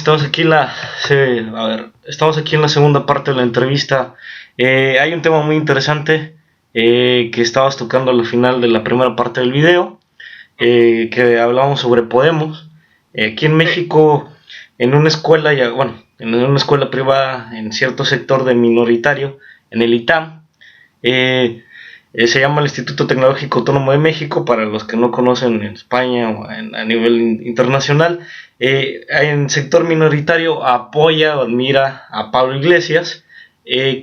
estamos aquí estamos aquí en la segunda parte de la entrevista. Hay un tema muy interesante que estabas tocando al final de la primera parte del video, que hablábamos sobre Podemos. Aquí en México, en una escuela, en una escuela privada, en cierto sector de minoritario, en el ITAM, se llama el Instituto Tecnológico Autónomo de México, para los que no conocen en España o a nivel internacional. En sector minoritario apoya o admira a Pablo Iglesias.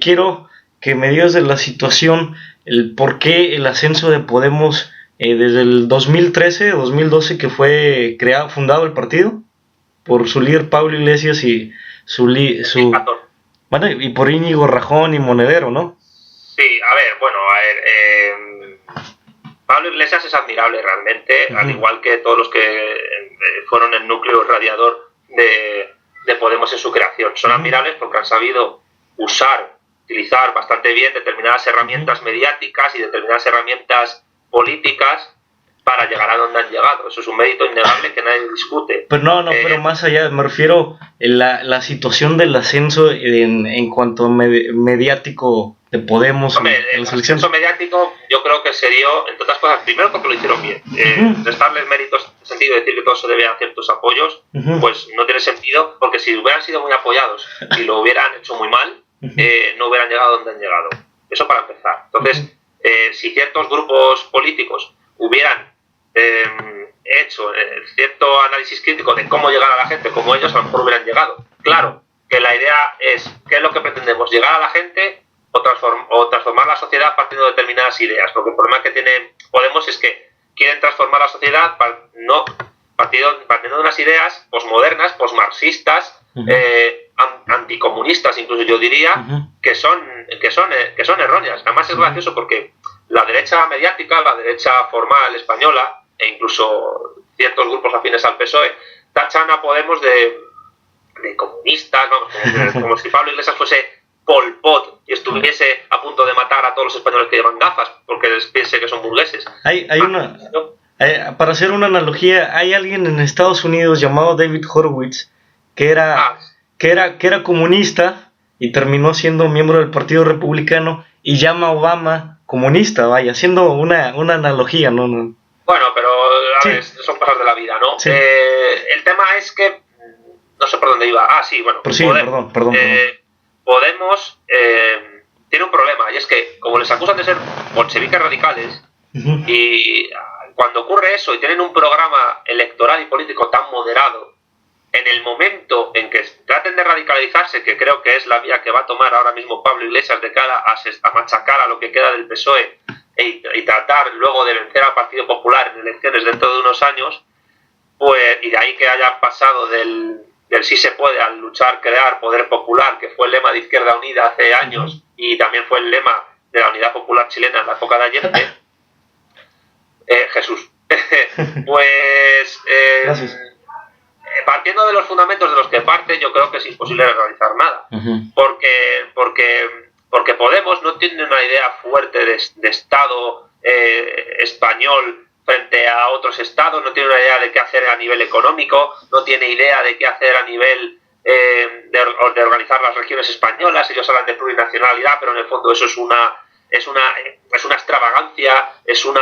Quiero que me digas de la situación, el por qué el ascenso de Podemos desde el 2013 o 2012, que fue fundado el partido por su líder Pablo Iglesias y y por Íñigo Rajón y Monedero, ¿no? Sí, Pablo Iglesias es admirable realmente, al igual que todos los que fueron el núcleo radiador de Podemos en su creación. Son admirables porque han sabido utilizar bastante bien determinadas herramientas mediáticas y determinadas herramientas políticas para llegar a donde han llegado. Eso es un mérito innegable que nadie discute. Pero pero más allá, me refiero a la situación del ascenso en cuanto a mediático de Podemos. Hombre, el ascenso mediático yo creo que se dio, entre otras cosas, primero porque lo hicieron bien. Restarles méritos en el sentido de decir que todo se debe a ciertos apoyos, pues no tiene sentido, porque si hubieran sido muy apoyados y lo hubieran hecho muy mal, no hubieran llegado donde han llegado. Eso para empezar. Entonces, si ciertos grupos políticos hubieran hecho cierto análisis crítico de cómo llegar a la gente, como ellos, a lo mejor hubieran llegado. Claro, que la idea es, ¿qué es lo que pretendemos? ¿Llegar a la gente o transformar la sociedad partiendo de determinadas ideas? Porque el problema que tiene Podemos es que quieren transformar la sociedad partiendo de unas ideas posmodernas, posmarxistas, anticomunistas, incluso yo diría, que son erróneas. Además es gracioso porque la derecha mediática, la derecha formal española, e incluso ciertos grupos afines al PSOE, tachan a Podemos de comunistas, como si Pablo Iglesias fuese Pol Pot y estuviese a punto de matar a todos los españoles que llevan gafas porque les piense que son burgueses. Para hacer una analogía, hay alguien en Estados Unidos llamado David Horowitz que era comunista y terminó siendo miembro del Partido Republicano y llama a Obama comunista, haciendo una analogía, ¿no? Bueno, pero son cosas de la vida, ¿no? Sí. El tema es que no sé por dónde iba. Perdón. Podemos tiene un problema, y es que como les acusan de ser bolcheviques radicales, y cuando ocurre eso y tienen un programa electoral y político tan moderado, en el momento en que traten de radicalizarse, que creo que es la vía que va a tomar ahora mismo Pablo Iglesias de cara a machacar a lo que queda del PSOE y tratar luego de vencer al Partido Popular en elecciones dentro de unos años, pues, y de ahí que haya pasado del sí se puede al luchar, crear poder popular, que fue el lema de Izquierda Unida hace años y también fue el lema de la Unidad Popular Chilena en la época de Allende. Jesús. Pues partiendo de los fundamentos de los que parte, yo creo que es imposible realizar nada, porque Podemos no tiene una idea fuerte de Estado español frente a otros estados, no tiene una idea de qué hacer a nivel económico, no tiene idea de qué hacer a nivel de organizar las regiones españolas. Ellos hablan de plurinacionalidad, pero en el fondo eso es una extravagancia, es una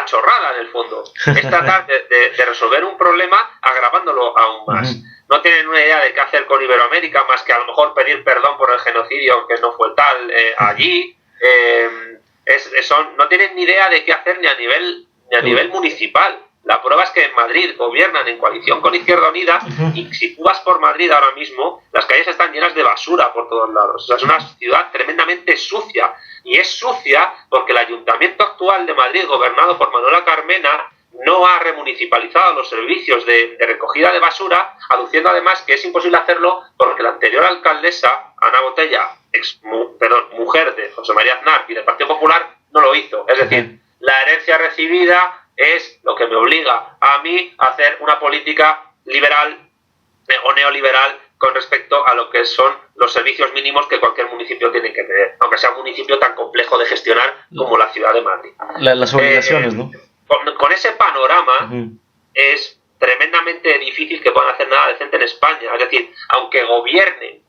chorrada en el fondo. Es tratar de resolver un problema agravándolo aún más. No tienen una idea de qué hacer con Iberoamérica más que a lo mejor pedir perdón por el genocidio, aunque no fue tal allí. No tienen ni idea de qué hacer ni a nivel municipal. La prueba es que en Madrid gobiernan en coalición con Izquierda Unida, y si tú vas por Madrid ahora mismo, las calles están llenas de basura por todos lados. O sea, es una ciudad tremendamente sucia, y es sucia porque el ayuntamiento actual de Madrid, gobernado por Manuela Carmena, no ha remunicipalizado los servicios de recogida de basura, aduciendo además que es imposible hacerlo porque la anterior alcaldesa, Ana Botella, mujer de José María Aznar y del Partido Popular, no lo hizo. Es decir, la herencia recibida es lo que me obliga a mí a hacer una política liberal o neoliberal con respecto a lo que son los servicios mínimos que cualquier municipio tiene que tener, aunque sea un municipio tan complejo de gestionar como la ciudad de Madrid. Las obligaciones, ¿no? Con ese panorama es tremendamente difícil que puedan hacer nada decente en España. Es decir, aunque gobiernen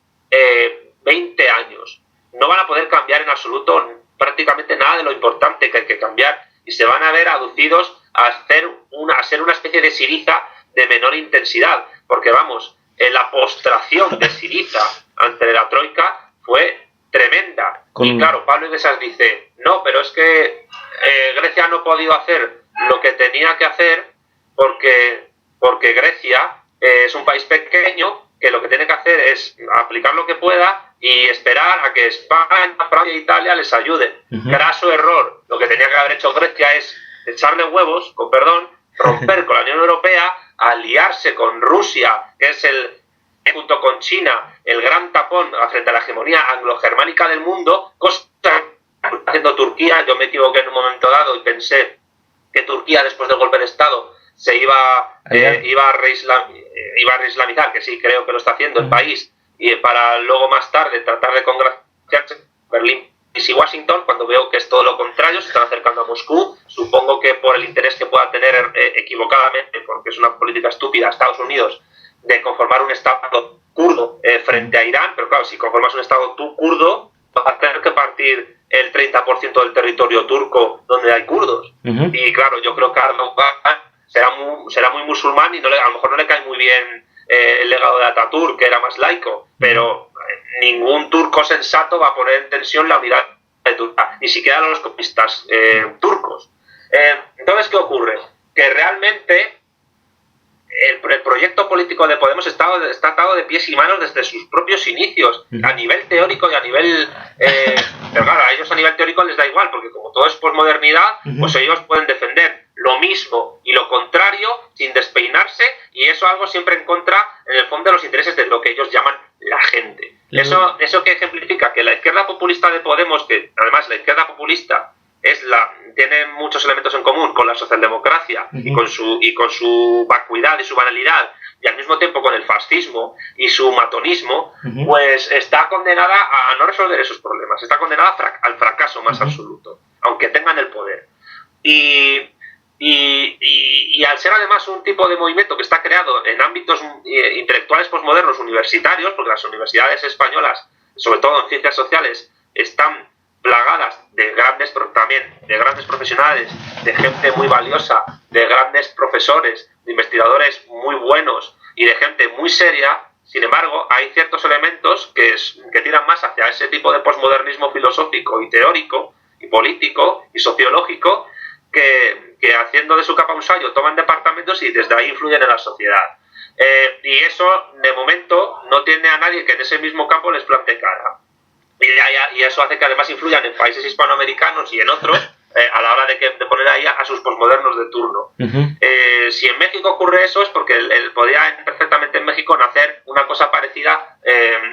20 años, no van a poder cambiar en absoluto prácticamente nada de lo importante que hay que cambiar, y se van a ver aducidos a ser una especie de Syriza de menor intensidad, porque vamos, la postración de Syriza ante la Troika fue tremenda. Y claro, Pablo Iglesias dice, no, pero es que Grecia no ha podido hacer lo que tenía que hacer porque Grecia es un país pequeño que lo que tiene que hacer es aplicar lo que pueda y esperar a que España, Francia e Italia les ayuden. Graso error. Lo que tenía que haber hecho Grecia es echarle huevos, con perdón, romper con la Unión Europea, aliarse con Rusia, que es junto con China, el gran tapón frente a la hegemonía anglo-germánica del mundo, cosa que está haciendo Turquía. Yo me equivoqué en un momento dado y pensé que Turquía, después del golpe de Estado, se iba a reislamizar, que sí, creo que lo está haciendo el país, y para luego más tarde tratar de congraciarse Berlín y Washington, cuando veo que es todo lo contrario, se están acercando a Moscú, supongo que por el interés que pueda tener equivocadamente, porque es una política estúpida, Estados Unidos, de conformar un Estado kurdo frente a Irán, pero claro, si conformas un Estado kurdo, vas a tener que partir el 30% del territorio turco donde hay kurdos. Y claro, yo creo que Erdogan será muy musulmán y a lo mejor no le cae muy bien el legado de Atatürk, que era más laico, pero ningún turco sensato va a poner en tensión la unidad de Turquía, ni siquiera los comunistas turcos. Entonces, ¿qué ocurre? Que realmente el proyecto político de Podemos está atado de pies y manos desde sus propios inicios, a nivel teórico y a nivel... pero claro, a ellos a nivel teórico les da igual, porque como todo es posmodernidad, pues ellos pueden defender lo mismo y lo contrario sin despeinarse, y eso algo siempre en contra, en el fondo, de los intereses de lo que ellos llaman la gente. Eso que ejemplifica que la izquierda populista de Podemos, que además la izquierda populista tiene muchos elementos en común con la socialdemocracia y con su vacuidad y su banalidad, y al mismo tiempo con el fascismo y su matonismo, pues está condenada a no resolver esos problemas, está condenada al fracaso más absoluto, aunque tengan el poder. Y al ser además un tipo de movimiento que está creado en ámbitos intelectuales posmodernos universitarios, porque las universidades españolas, sobre todo en ciencias sociales, están plagadas de grandes profesionales, de gente muy valiosa, de grandes profesores, de investigadores muy buenos y de gente muy seria. Sin embargo, hay ciertos elementos que tiran más hacia ese tipo de posmodernismo filosófico y teórico y político y sociológico, que haciendo de su capa un sayo toman departamentos y desde ahí influyen en la sociedad. Y eso, de momento, no tiene a nadie que en ese mismo campo les plante cara. Y eso hace que además influyan en países hispanoamericanos y en otros a la hora de poner ahí a sus posmodernos de turno. Si en México ocurre eso, es porque él podría perfectamente en México nacer una cosa parecida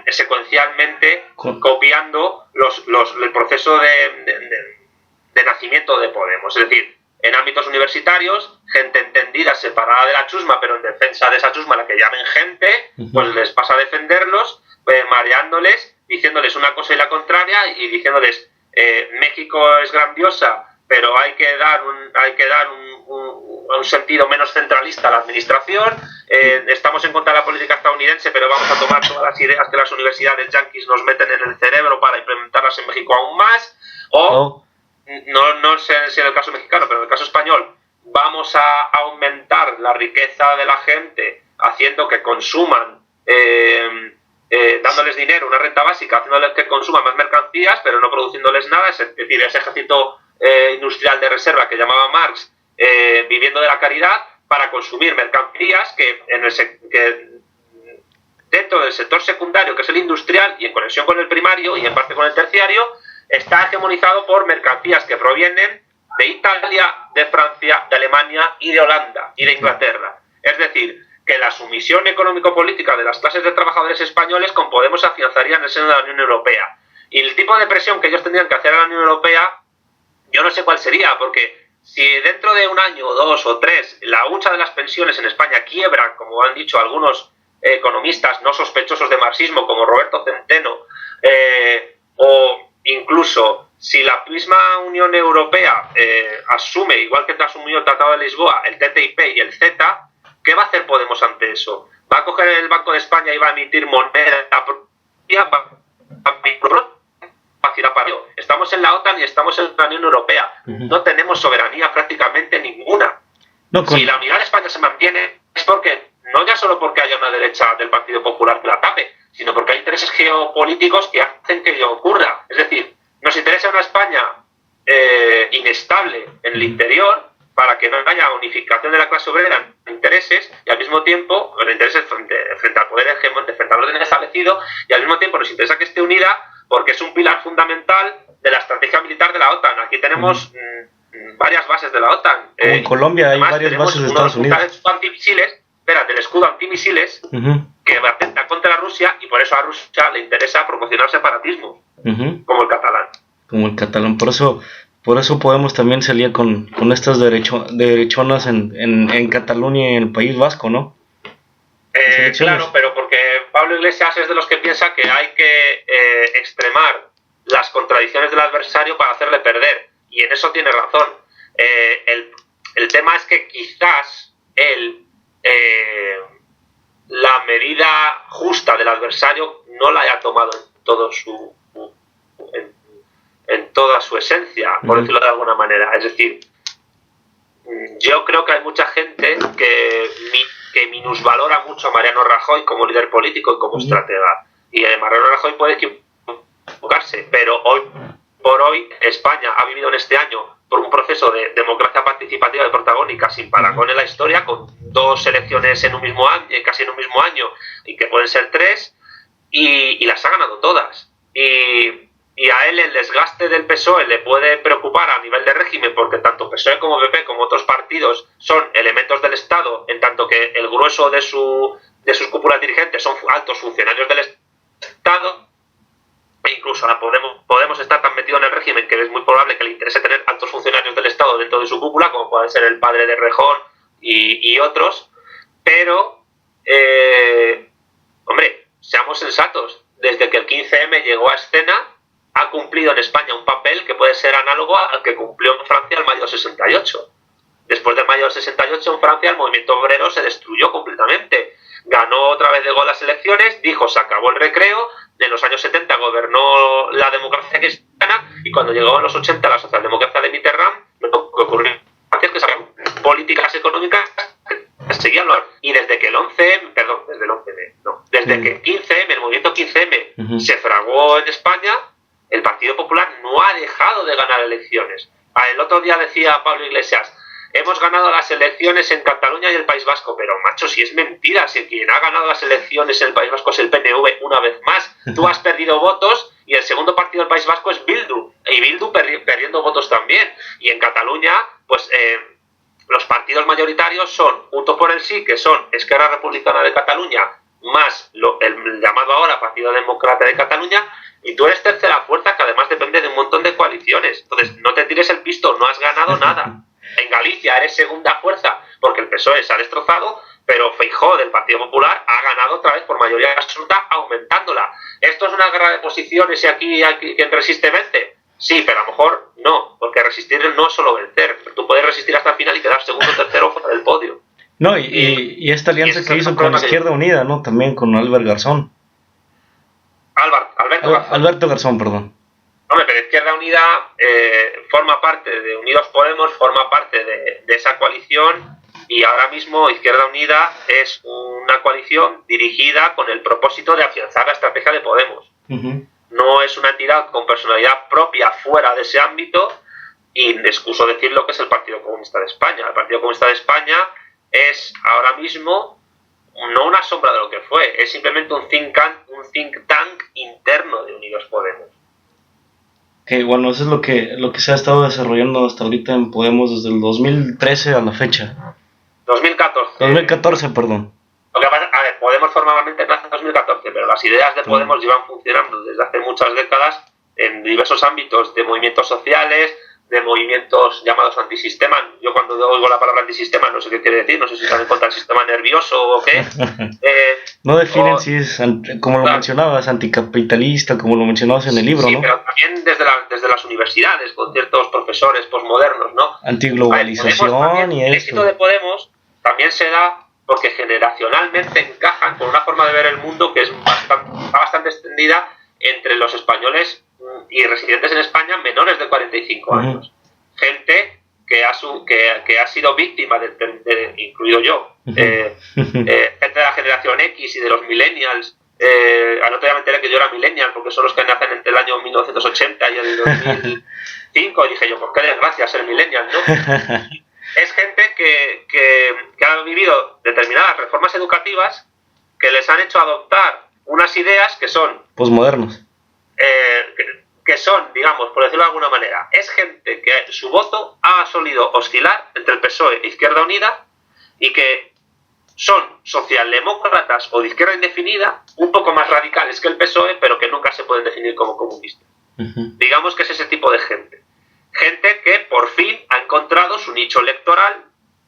secuencialmente, copiando el proceso de nacimiento de Podemos. Es decir, en ámbitos universitarios, gente entendida, separada de la chusma, pero en defensa de esa chusma, la que llamen gente, pues les pasa a defenderlos, mareándoles, diciéndoles una cosa y la contraria, y diciéndoles México es grandiosa, pero hay que dar un sentido menos centralista a la administración, estamos en contra de la política estadounidense, pero vamos a tomar todas las ideas que las universidades yanquis nos meten en el cerebro para implementarlas en México aún más, o no sé si en el caso mexicano, pero en el caso español, vamos a aumentar la riqueza de la gente haciendo que consuman, dándoles dinero, una renta básica, haciéndoles que consuman más mercancías, pero no produciéndoles nada, es decir, ese ejército industrial de reserva que llamaba Marx, viviendo de la caridad, para consumir mercancías que dentro del sector secundario, que es el industrial, y en conexión con el primario y en parte con el terciario, está hegemonizado por mercancías que provienen de Italia, de Francia, de Alemania y de Holanda y de Inglaterra. Es decir, que la sumisión económico-política de las clases de trabajadores españoles con Podemos se afianzaría en el seno de la Unión Europea. Y el tipo de presión que ellos tendrían que hacer a la Unión Europea, yo no sé cuál sería, porque si dentro de un año, 2 o 3, la hucha de las pensiones en España quiebra, como han dicho algunos economistas no sospechosos de marxismo, como Roberto Centeno, o incluso si la misma Unión Europea asume, igual que asumió el Tratado de Lisboa, el TTIP y el CETA, ¿Qué va a hacer Podemos ante eso? ¿Va a coger el Banco de España y va a emitir moneda propia? Estamos en la OTAN y estamos en la Unión Europea. No tenemos soberanía prácticamente ninguna. Si la unidad de España se mantiene es porque, no ya solo porque haya una derecha del Partido Popular que la tape, sino porque hay intereses geopolíticos que hacen que ello ocurra. Es decir, nos interesa una España inestable en el interior para que no haya unificación de la clase obrera en intereses y al mismo tiempo, los intereses frente al poder hegemónico, frente al orden establecido, y al mismo tiempo nos interesa que esté unida porque es un pilar fundamental de la estrategia militar de la OTAN. Aquí tenemos varias bases de la OTAN. Como en Colombia hay varias bases de Estados Unidos. Del escudo antimisiles que atenta contra Rusia, y por eso a Rusia le interesa promocionar separatismo, como el catalán. Como el catalán, por eso Podemos también salir con estas derechonas en Cataluña y en el País Vasco, ¿no? Claro, pero porque Pablo Iglesias es de los que piensa que hay que extremar las contradicciones del adversario para hacerle perder, y en eso tiene razón. El tema es que quizás la medida justa del adversario no la haya tomado en toda su esencia, por decirlo de alguna manera. Es decir, yo creo que hay mucha gente que minusvalora mucho a Mariano Rajoy como líder político y como estratega. Y Mariano Rajoy puede equivocarse, pero hoy por hoy España ha vivido en este año por un proceso de democracia participativa y protagónica sin parangón en la historia, con 2 elecciones en un mismo año, casi en un mismo año, y que pueden ser 3, y las ha ganado todas. Y a él el desgaste del PSOE le puede preocupar a nivel de régimen, porque tanto PSOE como PP como otros partidos son elementos del Estado, en tanto que el grueso de sus cúpulas dirigentes son altos funcionarios del Estado, e incluso ahora Podemos estar tan metido en el régimen que es muy probable que le interese tener altos funcionarios del Estado dentro de su cúpula, como puede ser el padre de Rejón y otros. Pero, hombre, seamos sensatos. Desde que el 15M llegó a escena, ha cumplido en España un papel que puede ser análogo al que cumplió en Francia el mayo del 68. Después del mayo del 68, en Francia el movimiento obrero se destruyó completamente. Ganó otra vez de gol las elecciones, dijo se acabó el recreo. En los años 70 gobernó la democracia cristiana, y cuando llegó en los 80 la socialdemocracia de Mitterrand, lo que ocurrió es que salían políticas económicas que seguían los... Y desde que el 11M, perdón, desde que el 15M, el movimiento 15M se fraguó en España, el Partido Popular no ha dejado de ganar elecciones. El otro día decía Pablo Iglesias, hemos ganado las elecciones en Cataluña y el País Vasco, pero macho, si es mentira, si quien ha ganado las elecciones en el País Vasco es el PNV una vez más. Tú has perdido votos y el segundo partido del País Vasco es Bildu, y Bildu perdiendo votos también. Y en Cataluña, pues los partidos mayoritarios son Juntos por el Sí, que son Esquerra Republicana de Cataluña, más el llamado ahora Partido Demócrata de Cataluña, y tú eres tercera fuerza, que además depende de un montón de coaliciones. Entonces, no te tires el pisto, no has ganado nada. En Galicia eres segunda fuerza porque el PSOE se ha destrozado, pero Feijóo del Partido Popular ha ganado otra vez por mayoría absoluta, aumentándola. ¿Esto es una guerra de posiciones y aquí quien resiste vence? Sí, pero a lo mejor no, porque resistir no es solo vencer. Tú puedes resistir hasta el final y quedar segundo o tercero fuera del podio. No, y esta alianza que hizo con Izquierda Unida, ¿no? También con Albert Garzón. Alberto Garzón, perdón. Hombre, pero Izquierda Unida forma parte de Unidos Podemos, forma parte de esa coalición, y ahora mismo Izquierda Unida es una coalición dirigida con el propósito de afianzar la estrategia de Podemos. No es una entidad con personalidad propia fuera de ese ámbito, y excuso decir lo que es el Partido Comunista de España. El Partido Comunista de España es ahora mismo no una sombra de lo que fue, es simplemente un think tank interno de Unidos Podemos. Bueno, eso es lo que se ha estado desarrollando hasta ahorita en Podemos desde el 2013 a la fecha. 2014, perdón. Lo que pasa, a ver, Podemos formalmente nace en 2014, pero las ideas de Podemos llevan funcionando desde hace muchas décadas en diversos ámbitos de movimientos sociales, de movimientos llamados antisistema. Yo cuando oigo la palabra antisistema no sé qué quiere decir, no sé si están en contra del sistema nervioso o qué. No definen si es, como lo mencionabas, anticapitalista, como lo mencionabas en el libro, sí, ¿no? Pero también desde las universidades, con ciertos profesores posmodernos, ¿no? Antiglobalización y el éxito de Podemos también se da porque generacionalmente encajan con una forma de ver el mundo que está bastante extendida entre los españoles y residentes en España menores de 45 años. Gente que ha sido víctima, incluido yo, gente de la generación X y de los millennials. No te mentiré que yo era millennial, porque son los que nacen entre el año 1980 y el 2005, y dije yo, pues qué desgracia ser millennial, ¿no? Es gente que ha vivido determinadas reformas educativas que les han hecho adoptar unas ideas que son posmodernos. Que son, digamos, por decirlo de alguna manera, es gente que su voto ha solido oscilar entre el PSOE e Izquierda Unida y que son socialdemócratas o de izquierda indefinida, un poco más radicales que el PSOE, pero que nunca se pueden definir como comunistas. Digamos que es ese tipo de gente. Gente que por fin ha encontrado su nicho electoral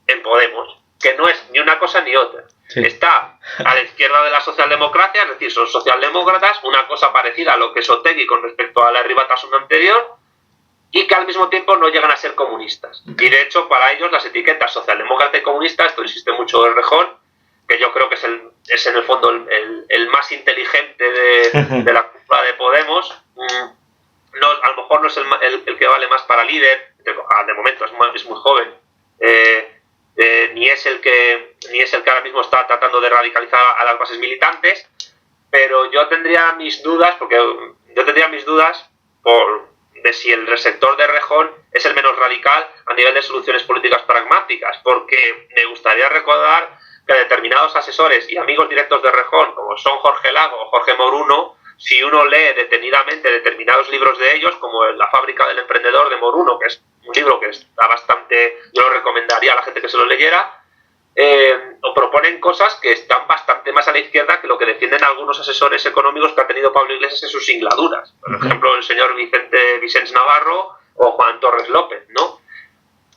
en Podemos, que no es ni una cosa ni otra. Sí. Está a la izquierda de la socialdemocracia, es decir, son socialdemócratas, una cosa parecida a lo que es Otegi con respecto a la Herri-Batasuna anterior, y que al mismo tiempo no llegan a ser comunistas. Y de hecho, para ellos las etiquetas socialdemócrata y comunista, esto insiste mucho el Rejón, que yo creo que es en el fondo el más inteligente de la cúpula de Podemos. A lo mejor no es el que vale más para líder, de momento es muy joven, ni es el que ahora mismo está tratando de radicalizar a las bases militantes, pero yo tendría mis dudas, de si el sector de Rejón es el menos radical a nivel de soluciones políticas pragmáticas, porque me gustaría recordar que determinados asesores y amigos directos de Rejón, como son Jorge Lago o Jorge Moruno, si uno lee detenidamente determinados libros de ellos, como La fábrica del emprendedor de Moruno, que es un libro que está bastante, yo lo recomendaría a la gente que se lo leyera, o proponen cosas que están bastante más a la izquierda que lo que defienden algunos asesores económicos que ha tenido Pablo Iglesias en sus singladuras. Por ejemplo, el señor Vicente Navarro o Juan Torres López, ¿no?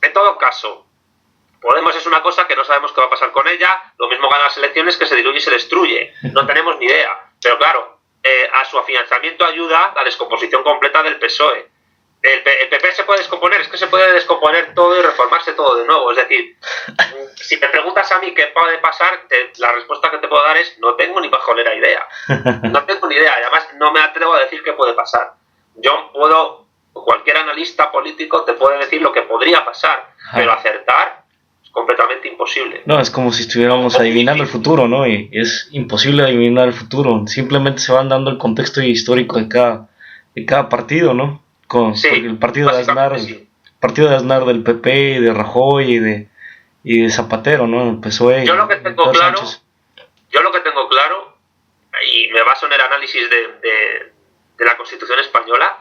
En todo caso, Podemos es una cosa que no sabemos qué va a pasar con ella, lo mismo gana las elecciones que se diluye y se destruye, no tenemos ni idea, pero claro, a su afianzamiento ayuda la descomposición completa del PSOE. El PP se puede descomponer, es que se puede descomponer todo y reformarse todo de nuevo. Es decir, si me preguntas a mí qué puede pasar, la respuesta que te puedo dar es no tengo ni pajolera idea. No tengo ni idea, y además no me atrevo a decir qué puede pasar. Cualquier analista político te puede decir lo que podría pasar, pero acertar es completamente imposible. No, es como si estuviéramos adivinando el futuro, ¿no? Y es imposible adivinar el futuro. Simplemente se van dando el contexto histórico de cada partido, ¿no? Sí, el partido de Aznar, sí. El partido de Aznar del PP, de Rajoy y de Zapatero, ¿no? El PSOE. Yo lo que tengo claro, y me baso en el análisis de la Constitución española,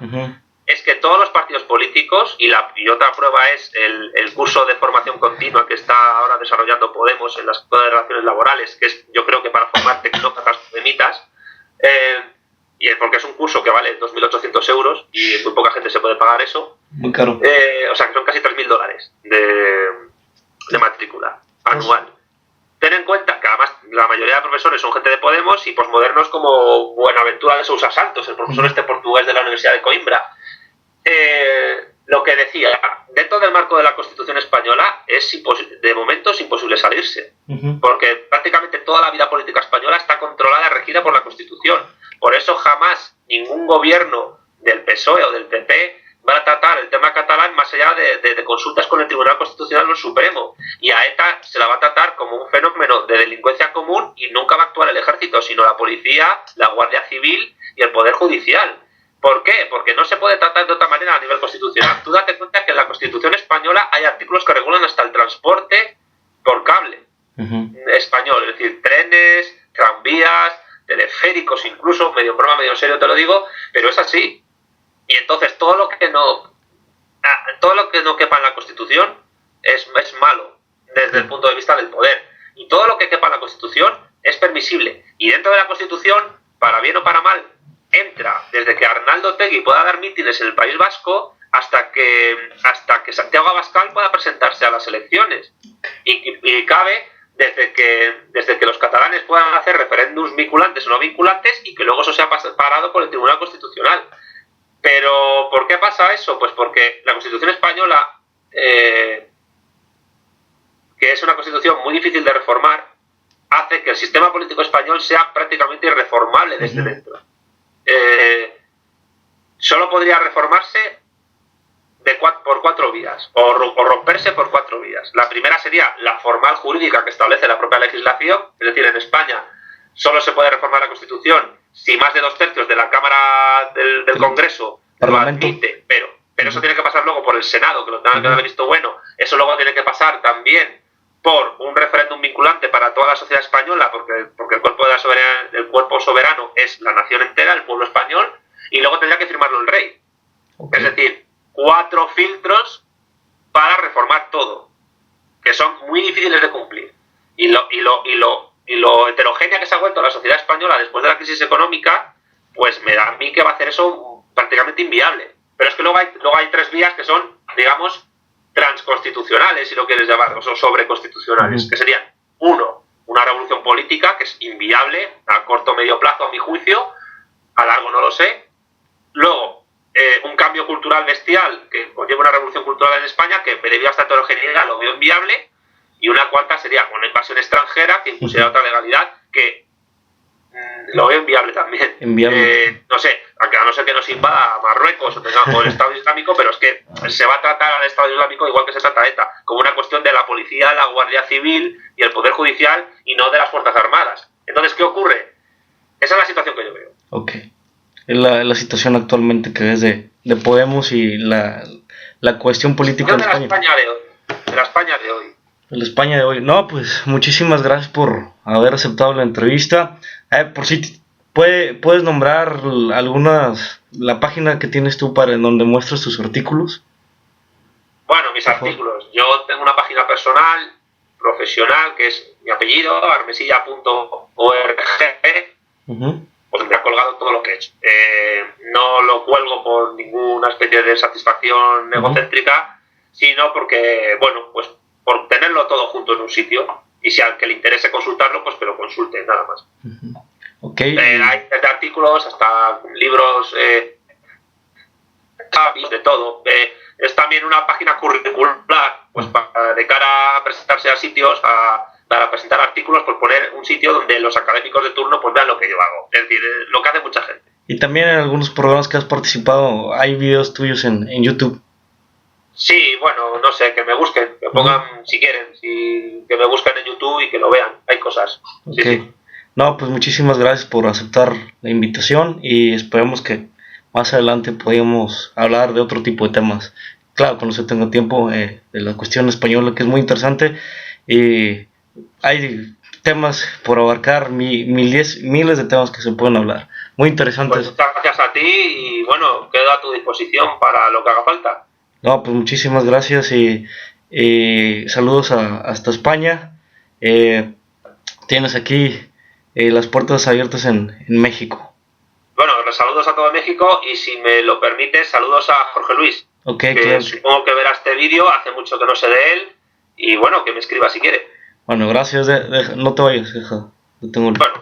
es que todos los partidos políticos, y otra prueba es el curso de formación continua que está ahora desarrollando Podemos en las Escuelas de Relaciones Laborales, que es, yo creo que para formar tecnócratas podemitas, y es porque es un curso que vale 2.800 euros y muy poca gente se puede pagar eso. Muy caro. O sea, que son casi $3.000 de matrícula anual. Ten en cuenta que además la mayoría de profesores son gente de Podemos y posmodernos como Buenaventura de Sousa Santos, el profesor portugués de la Universidad de Coimbra. Lo que decía, dentro del marco de la Constitución española, de momento es imposible salirse, porque prácticamente toda la vida política española está controlada y regida por la Constitución. Por eso jamás ningún gobierno del PSOE o del PP va a tratar el tema catalán más allá de consultas con el Tribunal Constitucional o el Supremo. Y a ETA se la va a tratar como un fenómeno de delincuencia común y nunca va a actuar el ejército, sino la policía, la Guardia Civil y el Poder Judicial. ¿Por qué? Porque no se puede tratar de otra manera a nivel constitucional. Tú date cuenta que en la Constitución española hay artículos que regulan hasta el transporte por cable español, es decir, trenes, tranvías, teleféricos incluso, medio en broma, medio en serio te lo digo, pero es así. Y entonces todo lo que no quepa en la Constitución es malo desde el punto de vista del poder. Y todo lo que quepa en la Constitución es permisible. Y dentro de la Constitución, para bien o para mal, entra desde que Arnaldo Otegi pueda dar mítines en el País Vasco hasta que Santiago Abascal pueda presentarse a las elecciones. Y cabe desde que los catalanes puedan hacer referéndums vinculantes o no vinculantes y que luego eso sea parado por el Tribunal Constitucional. Pero ¿por qué pasa eso? Pues porque la Constitución española, que es una constitución muy difícil de reformar, hace que el sistema político español sea prácticamente irreformable desde dentro. Solo podría reformarse por 4 vías, o romperse por 4 vías. La primera sería la formal jurídica que establece la propia legislación, es decir, en España solo se puede reformar la Constitución si más de 2/3 de la Cámara del Congreso lo admite, pero eso tiene que pasar luego por el Senado, que lo tenga que dar visto bueno. Eso luego tiene que pasar también por un referéndum vinculante para toda la sociedad española, porque el cuerpo soberano es la nación entera, el pueblo español, y luego tendría que firmarlo el rey. Es decir, 4 filtros para reformar todo, que son muy difíciles de cumplir. Y lo heterogénea que se ha vuelto la sociedad española después de la crisis económica, pues me da a mí que va a hacer eso prácticamente inviable. Pero es que luego hay 3 vías que son, digamos, transconstitucionales, si lo quieres llamar, o sobreconstitucionales, que serían: 1, una revolución política, que es inviable a corto o medio plazo, a mi juicio, a largo no lo sé. Luego, un cambio cultural bestial que conlleva una revolución cultural en España, que debido a esta heterogeneidad lo veo inviable. Y una cuarta sería una invasión extranjera que impusiera otra legalidad, que lo veo inviable también. No sé, a no ser que nos invada Marruecos o el Estado Islámico, pero es que se va a tratar al Estado Islámico igual que se trata a ETA, como una cuestión de la policía, la Guardia Civil y el Poder Judicial, y no de las Fuerzas Armadas. Entonces, ¿qué ocurre? Esa es la situación que yo veo. Ok. Es la situación actualmente que es de Podemos y la cuestión política de la España de hoy. De la España de hoy. La España de hoy. No, pues muchísimas gracias por haber aceptado la entrevista. Por si puedes nombrar la página que tienes tú en donde muestras tus artículos. Bueno, mis artículos. Yo tengo una página personal, profesional, que es mi apellido, armesilla.org. Pues me ha colgado todo lo que he hecho. No lo cuelgo por ninguna especie de satisfacción egocéntrica, sino porque, bueno, pues por tenerlo todo junto en un sitio, y si al que le interese consultarlo, pues que lo consulte, nada más. Okay. Hay desde artículos hasta libros, de todo. Es también una página curricular, pues de cara a presentarse a sitios, para presentar artículos, pues poner un sitio donde los académicos de turno pues vean lo que yo hago. Es decir, lo que hace mucha gente. Y también en algunos programas que has participado, hay videos tuyos en YouTube. Sí, bueno, no sé, que me busquen, que pongan, si quieren, que me busquen en YouTube y que lo vean, hay cosas. Okay. Sí. No, pues muchísimas gracias por aceptar la invitación y esperemos que más adelante podamos hablar de otro tipo de temas. Claro, cuando se tenga tiempo, de la cuestión española, que es muy interesante, y hay temas por abarcar, miles de temas que se pueden hablar, muy interesantes. Pues muchas gracias a ti y bueno, quedo a tu disposición para lo que haga falta. No, pues muchísimas gracias y saludos hasta España. Tienes aquí las puertas abiertas en México. Bueno, los saludos a todo México y si me lo permites, saludos a Jorge Luis. Okay, que claro. Supongo que verá este vídeo, hace mucho que no sé de él y bueno, que me escriba si quiere. Bueno, gracias, no te vayas, deja, tengo... Bueno.